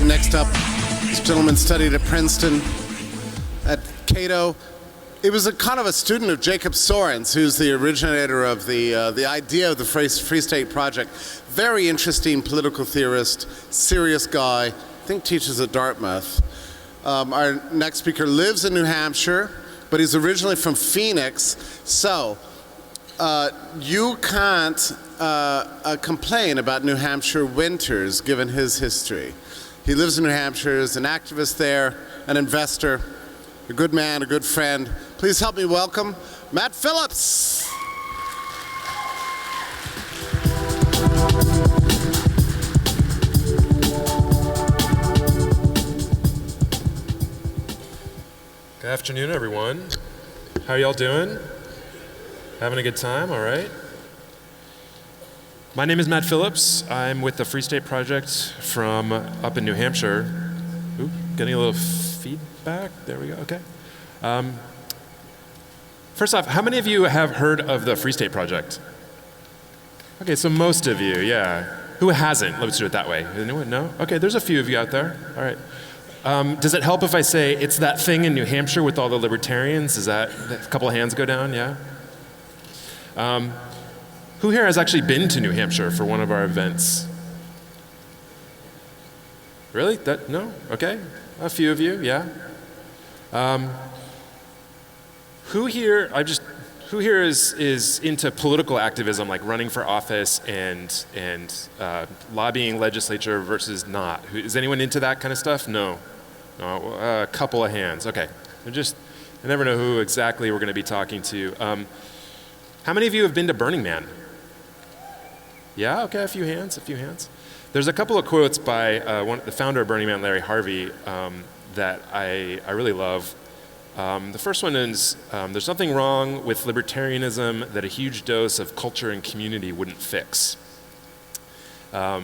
next up, this gentleman studied at Princeton, at Cato. He was a kind of a student of Jacob Sorens, who's the originator of the idea of the Free State Project. Very interesting political theorist, serious guy, I think teaches at Dartmouth. Our next speaker lives in New Hampshire, but he's originally from Phoenix, so you can't complain about New Hampshire winters given his history. He lives in New Hampshire, is an activist there, an investor, a good man, a good friend. Please help me welcome Matt Phillips. Good afternoon, everyone. How are y'all doing? Having a good time, all right? My name is Matt Phillips. I'm with the Free State Project from up in New Hampshire. Ooh, getting a little feedback. There we go, okay. First off, how many of you have heard of the Free State Project? Okay, so most of you, yeah. Who hasn't? Let's do it that way. Anyone? No? Okay, there's a few of you out there. All right. Does it help if I say it's that thing in New Hampshire with all the libertarians? Is that a couple of hands go down? Yeah? Who here has actually been to New Hampshire for one of our events? Really? No? Okay. A few of you, yeah. Who here is into political activism, like running for office and lobbying legislature versus not? Is anyone into that kind of stuff? No. A couple of hands. Okay. I never know who exactly we're going to be talking to. How many of you have been to Burning Man? Yeah, okay, a few hands. There's a couple of quotes by the founder of Burning Man, Larry Harvey, that I really love. The first one is, there's nothing wrong with libertarianism that a huge dose of culture and community wouldn't fix. For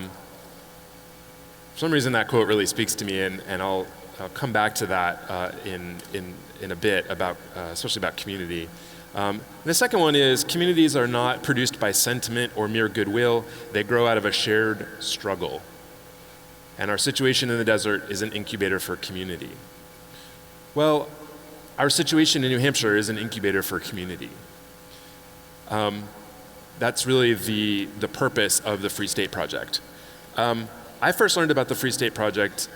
some reason that quote really speaks to me, and I'll come back to that in a bit, about especially about community. The second one is, communities are not produced by sentiment or mere goodwill. They grow out of a shared struggle. And our situation in the desert is an incubator for community. Well, our situation in New Hampshire is an incubator for community. That's really the purpose of the Free State Project. I first learned about the Free State Project,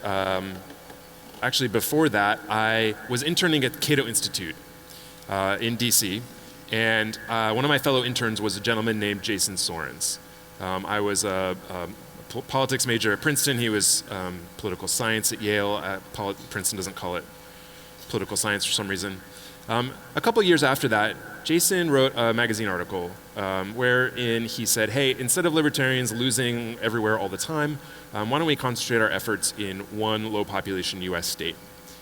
actually before that, I was interning at the Cato Institute in DC, and one of my fellow interns was a gentleman named Jason Sorens. I was a politics major at Princeton. He was political science at Yale. Princeton doesn't call it political science for some reason. A couple of years after that, Jason wrote a magazine article wherein he said, hey, instead of libertarians losing everywhere all the time, why don't we concentrate our efforts in one low population US state?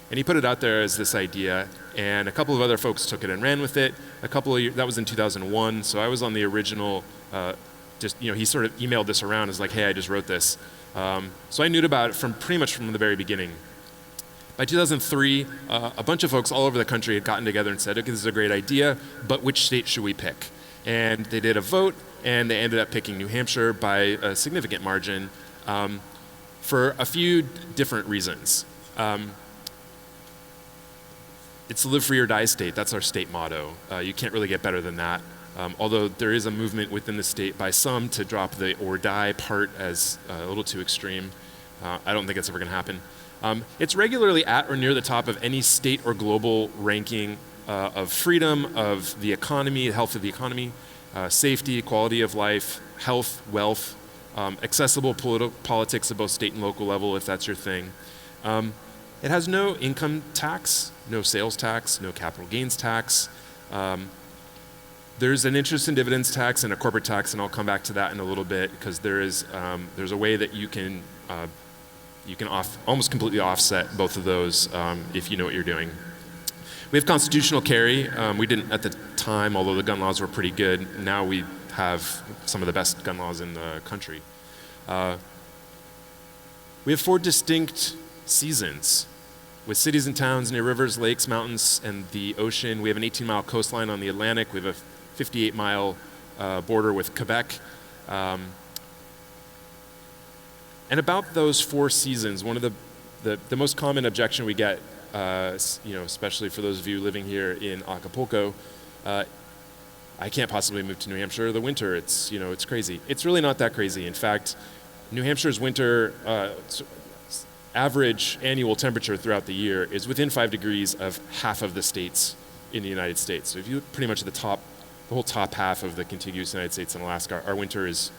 And he put it out there as this idea, and a couple of other folks took it and ran with it. That was in 2001, so I was on the original, he sort of emailed this around as like, hey, I just wrote this. So I knew about it pretty much from the very beginning. By 2003, a bunch of folks all over the country had gotten together and said, okay, this is a great idea, but which state should we pick? And they did a vote, and they ended up picking New Hampshire by a significant margin for a few different reasons. It's a live free or die state. That's our state motto. You can't really get better than that. Although there is a movement within the state by some to drop the or die part as a little too extreme. I don't think it's ever going to happen. It's regularly at or near the top of any state or global ranking of freedom, of the economy, health of the economy, safety, quality of life, health, wealth, accessible politics at both state and local level, if that's your thing. It has no income tax, no sales tax, no capital gains tax. There's an interest and dividends tax and a corporate tax, and I'll come back to that in a little bit, because there's a way that you can almost completely offset both of those if you know what you're doing. We have constitutional carry. We didn't at the time, although the gun laws were pretty good. Now we have some of the best gun laws in the country. We have 4 distinct seasons, with cities and towns near rivers, lakes, mountains, and the ocean. We have an 18-mile coastline on the Atlantic. We have a 58-mile border with Quebec. And about those 4 seasons, one of the the most common objection we get, especially for those of you living here in Acapulco, I can't possibly move to New Hampshire. The winter, it's crazy. It's really not that crazy. In fact, New Hampshire's winter average annual temperature throughout the year is within 5 degrees of half of the states in the United States. So if you look pretty much at the whole top half of the contiguous United States and Alaska, our winter is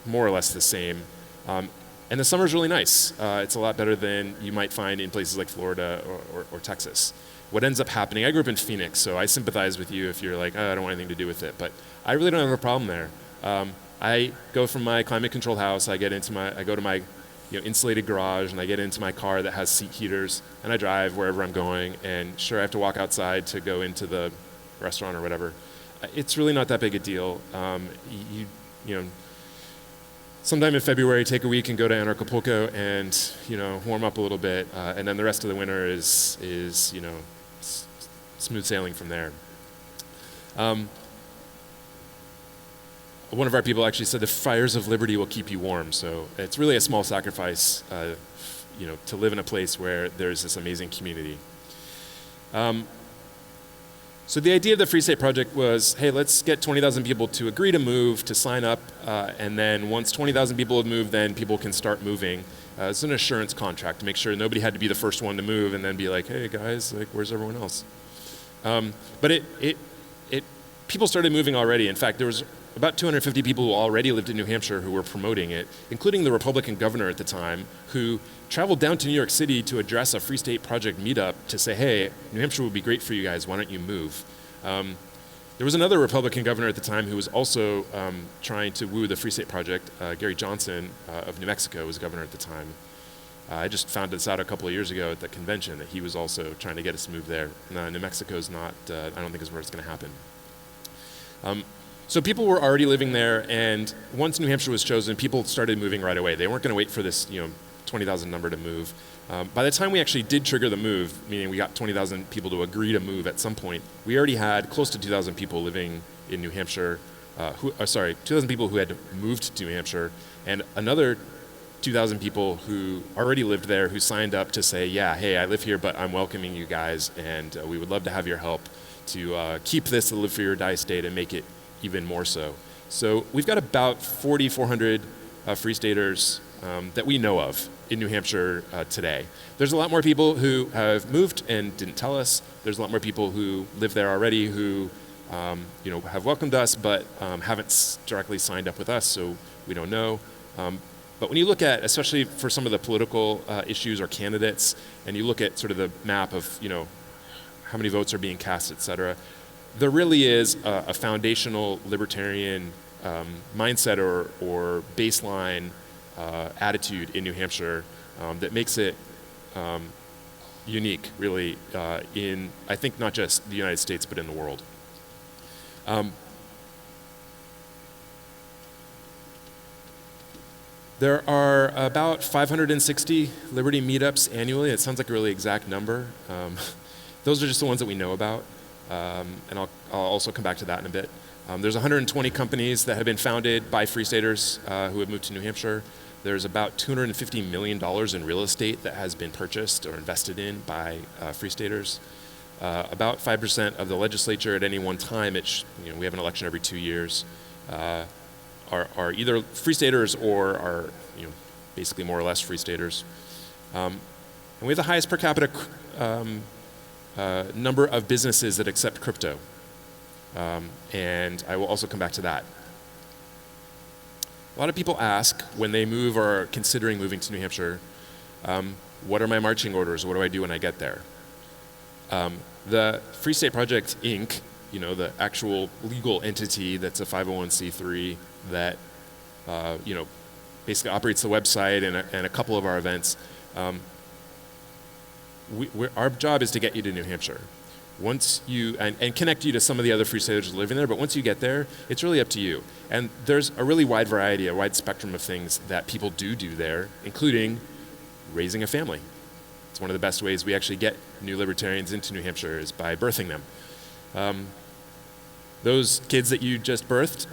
more or less the same. And the summer's really nice. It's a lot better than you might find in places like Florida or Texas. What ends up happening, I grew up in Phoenix, so I sympathize with you if you're like, oh, I don't want anything to do with it, but I really don't have a problem there. I go from my climate-controlled house, I go to my insulated garage, and I get into my car that has seat heaters, and I drive wherever I'm going, and sure, I have to walk outside to go into the restaurant or whatever. It's really not that big a deal. Sometime in February, take a week and go to Anarchapulco and warm up a little bit, and then the rest of the winter is smooth sailing from there. One of our people actually said the fires of liberty will keep you warm. So it's really a small sacrifice, to live in a place where there's this amazing community. So the idea of the Free State Project was, hey, let's get 20,000 people to agree to move, to sign up, and then once 20,000 people have moved, then people can start moving. It's an assurance contract to make sure nobody had to be the first one to move and then be like, hey guys, where's everyone else? But people started moving already. In fact, there was about 250 people who already lived in New Hampshire who were promoting it, including the Republican governor at the time, who traveled down to New York City to address a Free State Project meetup to say, hey, New Hampshire would be great for you guys, why don't you move? There was another Republican governor at the time who was also trying to woo the Free State Project. Gary Johnson of New Mexico was governor at the time. I just found this out a couple of years ago at the convention that he was also trying to get us to move there. New Mexico's not, I don't think is where it's going to happen. So people were already living there, and once New Hampshire was chosen, people started moving right away. They weren't going to wait for this 20,000 number to move. By the time we actually did trigger the move, meaning we got 20,000 people to agree to move at some point, we already had close to 2,000 people living in New Hampshire, 2,000 people who had moved to New Hampshire, and another 2,000 people who already lived there who signed up to say, yeah, hey, I live here, but I'm welcoming you guys, and we would love to have your help to keep this a live free or die state and make it even more so. So we've got about 4,400 Free Staters that we know of in New Hampshire today. There's a lot more people who have moved and didn't tell us. There's a lot more people who live there already who have welcomed us but haven't directly signed up with us, so we don't know. But when you look at, especially for some of the political issues or candidates, and you look at sort of the map of how many votes are being cast, et cetera, there really is a foundational libertarian mindset or baseline attitude in New Hampshire that makes it unique, really, in, I think, not just the United States, but in the world. There are about 560 Liberty meetups annually. It sounds like a really exact number. Those are just the ones that we know about. And I'll also come back to that in a bit. There's 120 companies that have been founded by Free Staters who have moved to New Hampshire. There's about $250 million in real estate that has been purchased or invested in by Free Staters. About 5% of the legislature at any one time, we have an election every 2 years, are either Free Staters or are basically more or less Free Staters. And we have the highest per capita number of businesses that accept crypto. And I will also come back to that. A lot of people ask when they move or are considering moving to New Hampshire, what are my marching orders? What do I do when I get there? The Free State Project, Inc., the actual legal entity that's a 501c3 that basically operates the website and a couple of our events, our job is to get you to New Hampshire. Once you, and connect you to some of the other Free Staters living there, but once you get there, it's really up to you. And there's a really wide variety, a wide spectrum of things that people do there, including raising a family. It's one of the best ways we actually get new libertarians into New Hampshire is by birthing them. Those kids that you just birthed,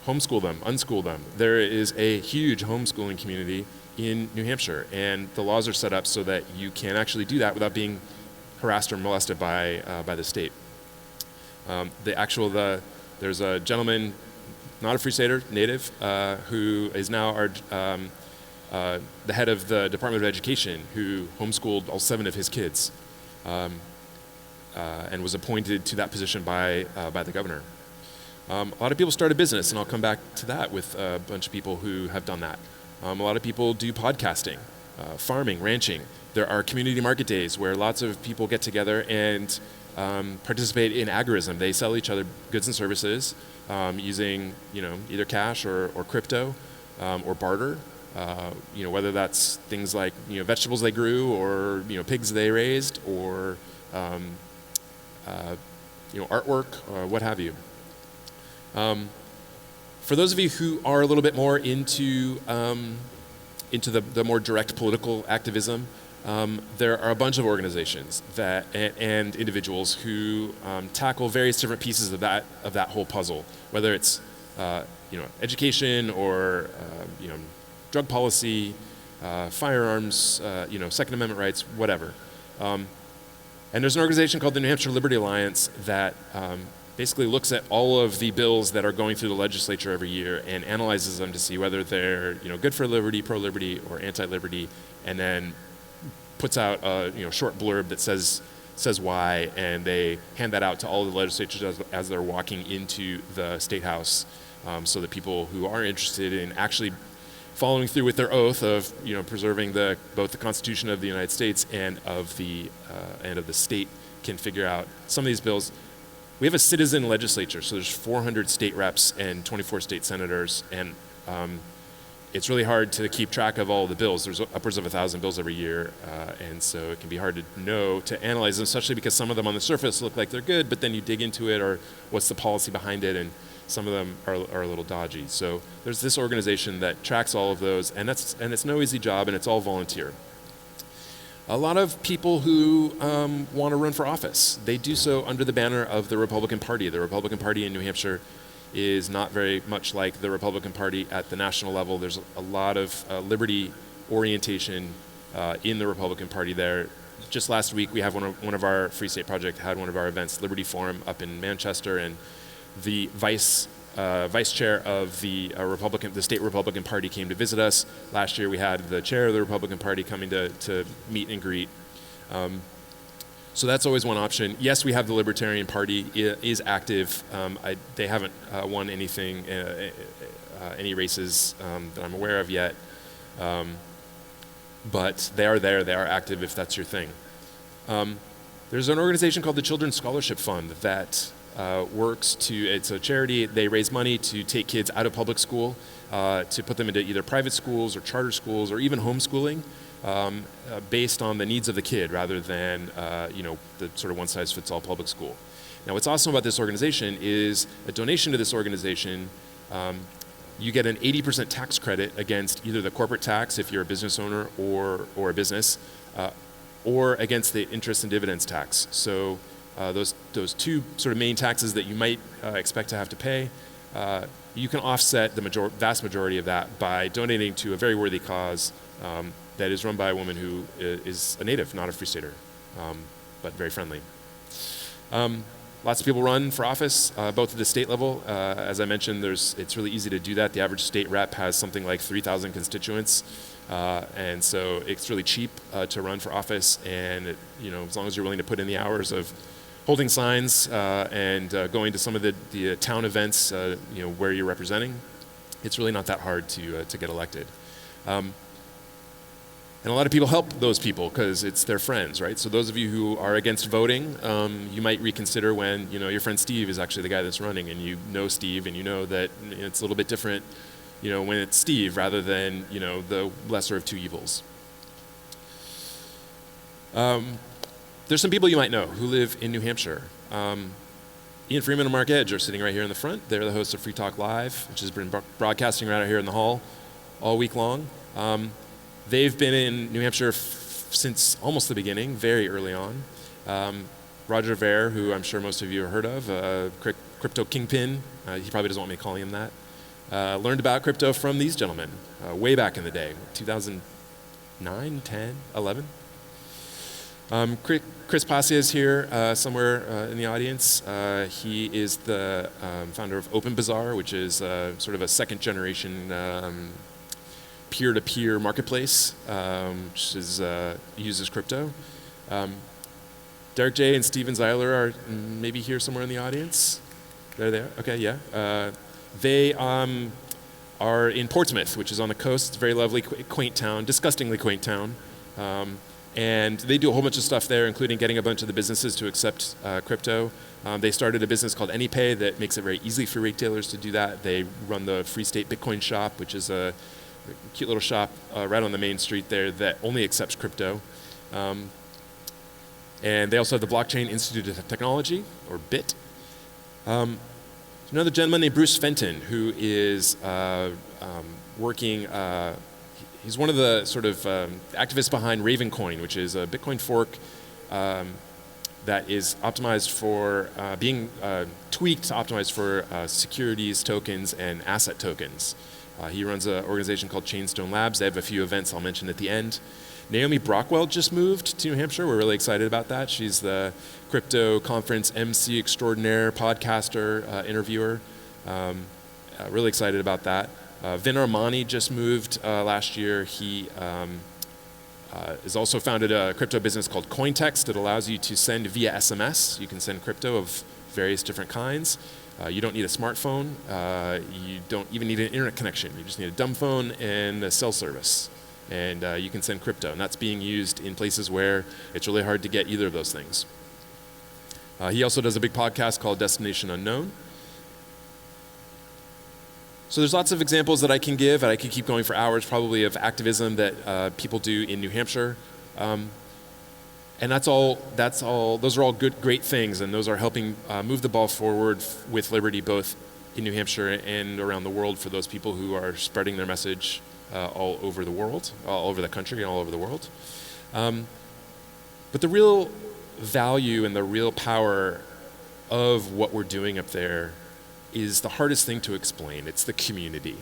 homeschool them, unschool them. There is a huge homeschooling community in New Hampshire, and the laws are set up so that you can actually do that without being harassed or molested by the state. There's a gentleman, not a Free Stater, native, who is now the head of the Department of Education, who homeschooled all 7 of his kids, and was appointed to that position by the governor. A lot of people start a business, and I'll come back to that with a bunch of people who have done that. A lot of people do podcasting, farming, ranching. There are community market days where lots of people get together and participate in agorism. They sell each other goods and services using either cash or crypto or barter. Whether that's things like vegetables they grew or pigs they raised or artwork or what have you. For those of you who are a little bit more into the more direct political activism, there are a bunch of organizations and individuals who tackle various different pieces of that whole puzzle, whether it's education or drug policy, firearms, Second Amendment rights, whatever. And there's an organization called the New Hampshire Liberty Alliance that basically looks at all of the bills that are going through the legislature every year and analyzes them to see whether they're good for liberty, pro-liberty, or anti-liberty, and then puts out a short blurb that says why, and they hand that out to all the legislators as they're walking into the State House, so that people who are interested in actually following through with their oath of preserving both the Constitution of the United States and of the state can figure out some of these bills. We have a citizen legislature, so there's 400 state reps and 24 state senators, and it's really hard to keep track of all the bills. There's upwards of 1,000 bills every year, and so it can be hard to analyze them, especially because some of them on the surface look like they're good, but then you dig into it, or what's the policy behind it, and some of them are a little dodgy. So there's this organization that tracks all of those, and it's no easy job, and it's all volunteer. A lot of people who want to run for office, they do so under the banner of the Republican Party. The Republican Party in New Hampshire is not very much like the Republican Party at the national level. There's a lot of liberty orientation in the Republican Party there. Just last week, we have one of our Free State Project had one of our events, Liberty Forum, up in Manchester, and the vice chair of the state Republican Party came to visit us. Last year we had the chair of the Republican Party coming to meet and greet. So that's always one option. Yes, we have the Libertarian Party is active. They haven't won anything, any races that I'm aware of yet. But they are there, they are active if that's your thing. There's an organization called the Children's Scholarship Fund that it's a charity. They raise money to take kids out of public school, to put them into either private schools or charter schools or even homeschooling, based on the needs of the kid rather than the sort of one-size-fits-all public school. Now, what's awesome about this organization is a donation to this organization, you get an 80% tax credit against either the corporate tax if you're a business owner or a business, or against the interest and dividends tax. So those two sort of main taxes that you might expect to have to pay, you can offset the vast majority of that by donating to a very worthy cause that is run by a woman who is a native, not a Free Stater, but very friendly. Lots of people run for office, both at the state level. As I mentioned, it's really easy to do that. The average state rep has something like 3,000 constituents, and so it's really cheap to run for office. And as long as you're willing to put in the hours of holding signs and going to some of the town events, where you're representing, it's really not that hard to get elected. And a lot of people help those people because it's their friends, right? So those of you who are against voting, you might reconsider when your friend Steve is actually the guy that's running, and you know Steve, and you know that it's a little bit different, when it's Steve rather than the lesser of two evils. There's some people you might know who live in New Hampshire. Ian Freeman and Mark Edge are sitting right here in the front. They're the hosts of Free Talk Live, which has been broadcasting right out here in the hall all week long. They've been in New Hampshire since almost the beginning, very early on. Roger Ver, who I'm sure most of you have heard of, crypto kingpin. He probably doesn't want me calling him that. Learned about crypto from these gentlemen way back in the day, 2009, 10, 11. Chris Pacia is here somewhere in the audience. He is the founder of Open Bazaar, which is sort of a second generation peer-to-peer marketplace, which uses crypto. Derek J. and Steven Zeiler are maybe here somewhere in the audience. They're there. Okay, yeah. They are in Portsmouth, which is on the coast. It's a very lovely, quaint town, disgustingly quaint town. And they do a whole bunch of stuff there, including getting a bunch of the businesses to accept crypto. They started a business called AnyPay that makes it very easy for retailers to do that. They run the Free State Bitcoin Shop, which is a cute little shop right on the main street there that only accepts crypto. And they also have the Blockchain Institute of Technology, or BIT. Another gentleman named Bruce Fenton, who is working. He's one of the sort of activists behind Ravencoin, which is a Bitcoin fork that is optimized for being tweaked to optimize for securities tokens and asset tokens. He runs an organization called Chainstone Labs. They have a few events I'll mention at the end. Naomi Brockwell just moved to New Hampshire. We're really excited about that. She's the crypto conference MC extraordinaire, podcaster, interviewer. Really excited about that. Vin Armani just moved last year. He has also founded a crypto business called Cointext that allows you to send via SMS. You can send crypto of various different kinds. You don't need a smartphone. You don't even need an internet connection. You just need a dumb phone and a cell service. And you can send crypto. And that's being used in places where it's really hard to get either of those things. He also does a big podcast called Destination Unknown. So there's lots of examples that I can give, and I could keep going for hours probably, of activism that people do in New Hampshire. And those are all great things, and those are helping move the ball forward with liberty both in New Hampshire and around the world for those people who are spreading their message all over the world, all over the country and all over the world. But the real value and the real power of what we're doing up there is the hardest thing to explain. It's the community.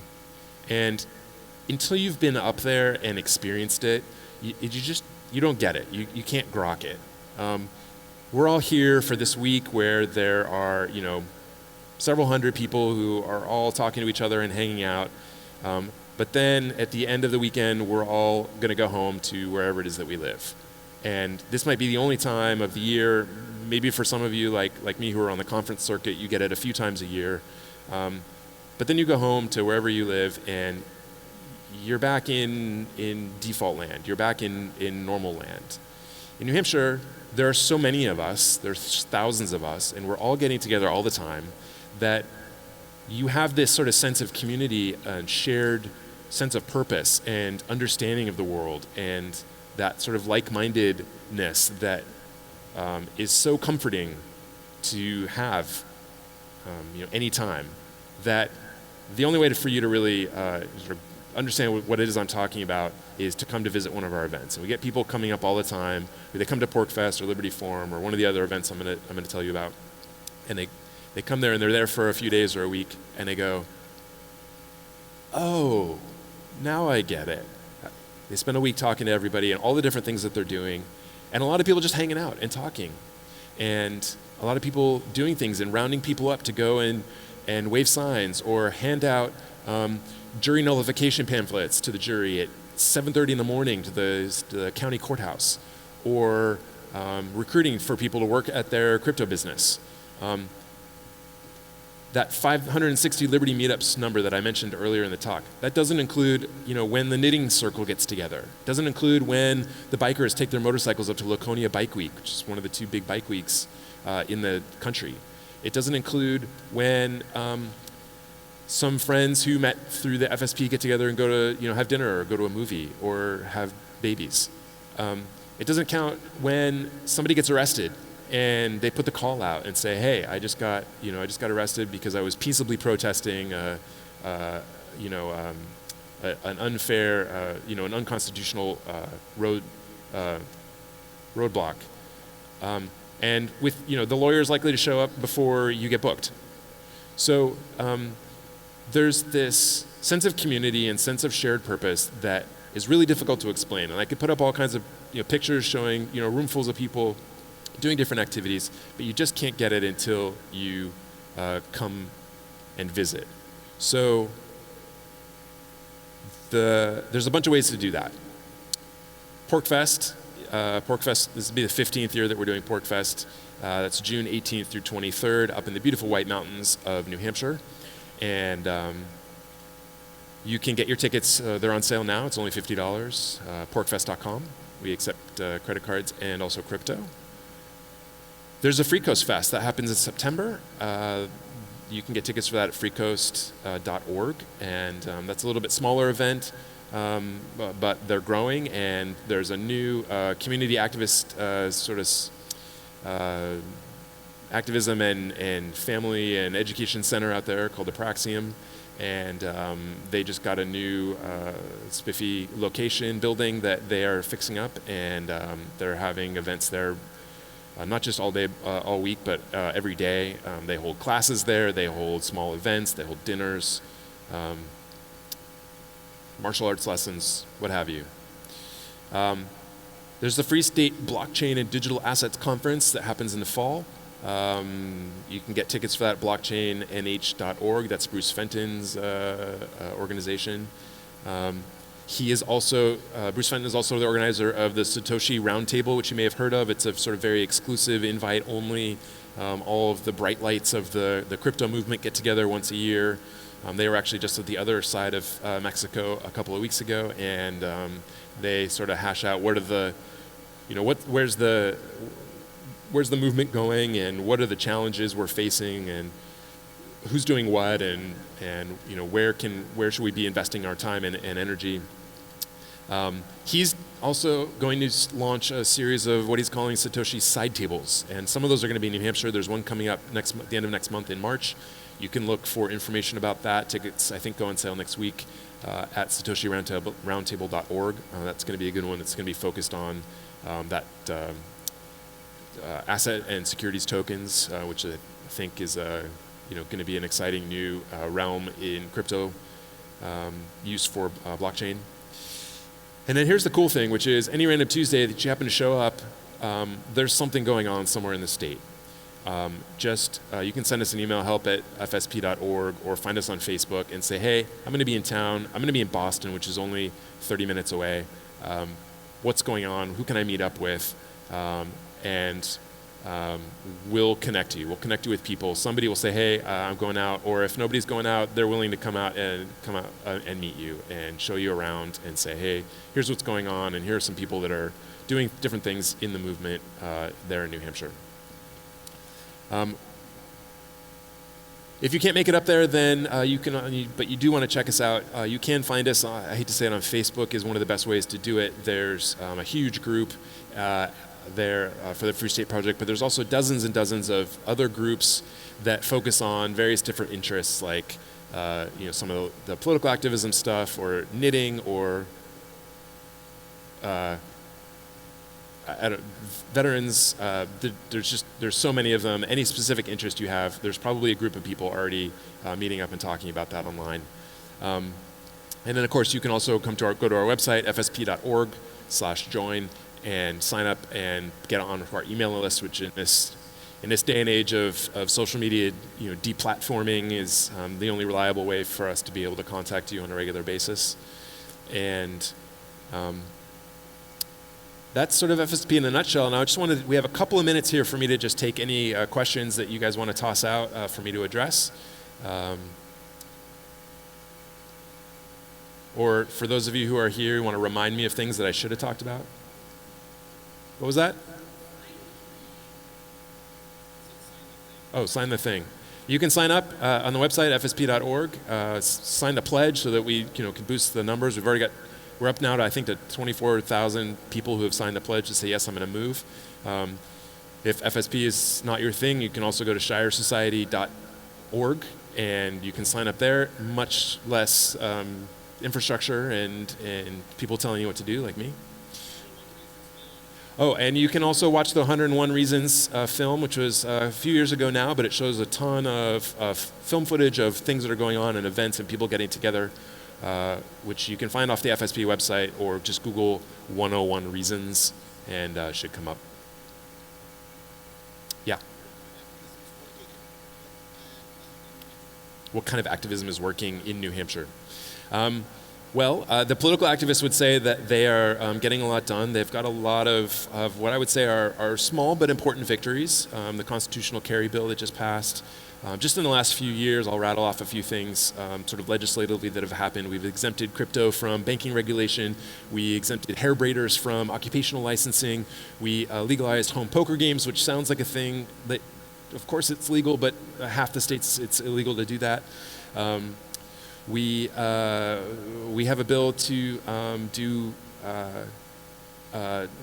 And until you've been up there and experienced it, you don't get it. You can't grok it. We're all here for this week where there are, several hundred people who are all talking to each other and hanging out. But then at the end of the weekend, we're all going to go home to wherever it is that we live. And this might be the only time of the year. Maybe for some of you, like me, who are on the conference circuit, you get it a few times a year. But then you go home to wherever you live, and you're back in default land. You're back in normal land. In New Hampshire, there are so many of us. There's thousands of us, and we're all getting together all the time, that you have this sort of sense of community and shared sense of purpose and understanding of the world, and that sort of like-mindedness that is so comforting to have any time, that the only way for you to really sort of understand what it is I'm talking about is to come to visit one of our events. And we get people coming up all the time. They come to PorcFest or Liberty Forum or one of the other events I'm going to tell you about, and they come there and they're there for a few days or a week, and they go, oh, now I get it. They spend a week talking to everybody and all the different things that they're doing, and a lot of people just hanging out and talking, and a lot of people doing things and rounding people up to go and wave signs or hand out jury nullification pamphlets to the jury at 7:30 in the morning to the county courthouse, or recruiting for people to work at their crypto business. That 560 Liberty meetups number that I mentioned earlier in the talk, that doesn't include when the knitting circle gets together. It doesn't include when the bikers take their motorcycles up to Laconia Bike Week, which is one of the two big bike weeks in the country. It doesn't include when some friends who met through the FSP get together and go to have dinner or go to a movie or have babies. It doesn't count when somebody gets arrested and they put the call out and say, "Hey, I just got arrested because I was peaceably protesting, an unfair, an unconstitutional roadblock." And with the lawyer is likely to show up before you get booked. So there's this sense of community and sense of shared purpose that is really difficult to explain. And I could put up all kinds of pictures showing roomfuls of people doing different activities, but you just can't get it until you come and visit. So there's a bunch of ways to do that. PorcFest, this will be the 15th year that we're doing PorcFest. That's June 18th through 23rd up in the beautiful White Mountains of New Hampshire. And you can get your tickets, they're on sale now, it's only $50, porcfest.com. We accept credit cards and also crypto. There's a Free Coast Fest that happens in September. You can get tickets for that at freecoast.org, and that's a little bit smaller event, but they're growing, and there's a new community activist activism and family and education center out there called the Praxium, and they just got a new spiffy location building that they are fixing up, and they're having events there. Not just all day, all week, but every day. They hold classes there, they hold small events, they hold dinners, martial arts lessons, what have you. There's the Free State Blockchain and Digital Assets Conference that happens in the fall. You can get tickets for that at blockchainnh.org. That's Bruce Fenton's organization. Bruce Fenton is also the organizer of the Satoshi Roundtable, which you may have heard of. It's a sort of very exclusive, invite-only. All of the bright lights of the crypto movement get together once a year. They were actually just at the other side of Mexico a couple of weeks ago, and they sort of hash out where's the movement going, and what are the challenges we're facing, and who's doing what, and where should we be investing our time and energy. He's also going to launch a series of what he's calling Satoshi side tables, and some of those are going to be in New Hampshire. There's one coming up at the end of next month in March. You can look for information about that. Tickets, I think, go on sale next week at satoshiroundtable.org. That's going to be a good one. It's going to be focused on that asset and securities tokens, which I think is going to be an exciting new realm in crypto use for blockchain. And then here's the cool thing, which is any random Tuesday that you happen to show up, there's something going on somewhere in the state. You can send us an email, help@fsp.org, or find us on Facebook and say, hey, I'm going to be in town. I'm going to be in Boston, which is only 30 minutes away. What's going on? Who can I meet up with? We'll connect you. We'll connect you with people. Somebody will say, hey, I'm going out. Or if nobody's going out, they're willing to come out and meet you and show you around and say, hey, here's what's going on, and here are some people that are doing different things in the movement there in New Hampshire. If you can't make it up there, then but you do want to check us out. You can find us, I hate to say it, on Facebook is one of the best ways to do it. There's a huge group there for the Free State Project, but there's also dozens and dozens of other groups that focus on various different interests, like some of the political activism stuff, or knitting, or veterans. There's so many of them. Any specific interest you have, there's probably a group of people already meeting up and talking about that online. And then, of course, you can also go to our website, fsp.org/join, and sign up and get on our email list, which in this day and age of social media, deplatforming is the only reliable way for us to be able to contact you on a regular basis. And that's sort of FSP in a nutshell. Now, we have a couple of minutes here for me to just take any questions that you guys want to toss out for me to address. Or for those of you who are here, you want to remind me of things that I should have talked about. What was that? Oh, sign the thing. You can sign up on the website, fsp.org. Sign the pledge so that we can boost the numbers. We're up now to, I think, to 24,000 people who have signed the pledge to say, yes, I'm going to move. If FSP is not your thing, you can also go to shiresociety.org, and you can sign up there. Much less infrastructure and people telling you what to do, like me. Oh, and you can also watch the 101 Reasons film, which was a few years ago now, but it shows a ton of film footage of things that are going on and events and people getting together, which you can find off the FSP website or just Google 101 Reasons and should come up. Yeah. What kind of activism is working in New Hampshire? Well, the political activists would say that they are getting a lot done. They've got a lot of what I would say are small but important victories. The constitutional carry bill that just passed. Just in the last few years, I'll rattle off a few things sort of legislatively that have happened. We've exempted crypto from banking regulation. We exempted hair braiders from occupational licensing. We legalized home poker games, which sounds like a thing that, of course, it's legal, but half the states it's illegal to do that. We have a bill to do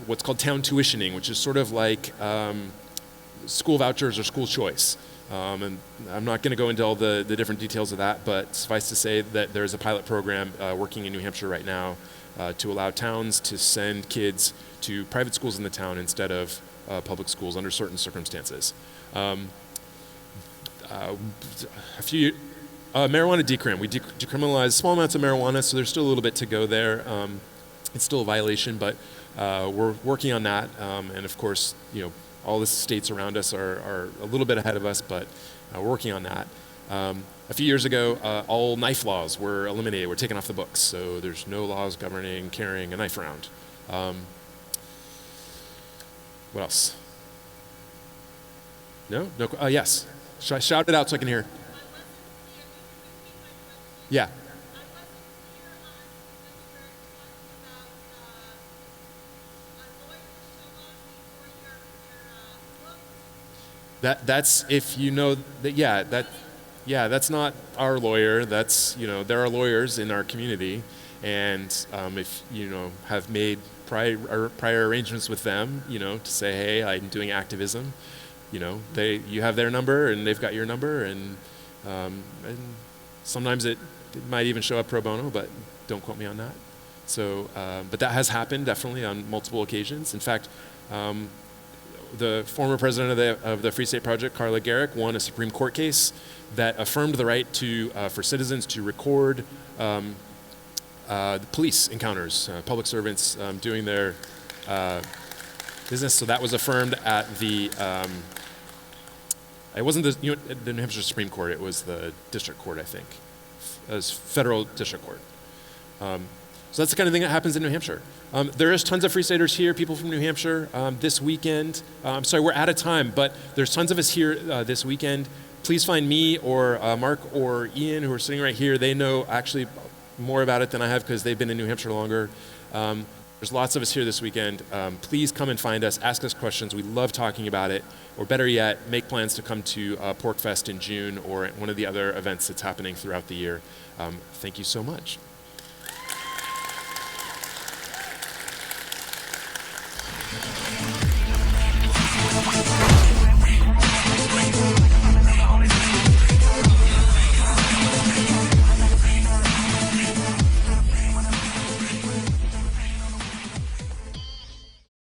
what's called town tuitioning, which is sort of like school vouchers or school choice. And I'm not going to go into all the different details of that, but suffice to say that there's a pilot program working in New Hampshire right now to allow towns to send kids to private schools in the town instead of public schools under certain circumstances. Marijuana decrim. We decriminalized small amounts of marijuana, so there's still a little bit to go there. It's still a violation, but we're working on that. And of course, all the states around us are a little bit ahead of us, but we're working on that. A few years ago, all knife laws were eliminated, were taken off the books, so there's no laws governing carrying a knife around. What else? No? Yes. Should I shout it out so I can hear? Yeah. That's if you know that that's not our lawyer. That's there are lawyers in our community, and if have made prior arrangements with them, to say, hey, I'm doing activism, you have their number and they've got your number, and sometimes it might even show up pro bono, but don't quote me on that. So, but that has happened definitely on multiple occasions. In fact, the former president of the Free State Project, Carla Garrick, won a Supreme Court case that affirmed the right for citizens to record the police encounters, public servants doing their business. So that was affirmed at the. It wasn't the New Hampshire Supreme Court. It was the district court, I think. It was federal district court. So that's the kind of thing that happens in New Hampshire. There is tons of Free Staters here, people from New Hampshire. This weekend, I'm sorry, we're out of time, but there's tons of us here this weekend. Please find me or Mark or Ian, who are sitting right here. They know actually more about it than I have because they've been in New Hampshire longer. There's lots of us here this weekend. Please come and find us, ask us questions. We love talking about it. Or better yet, make plans to come to Pork Fest in June or one of the other events that's happening throughout the year. Thank you so much.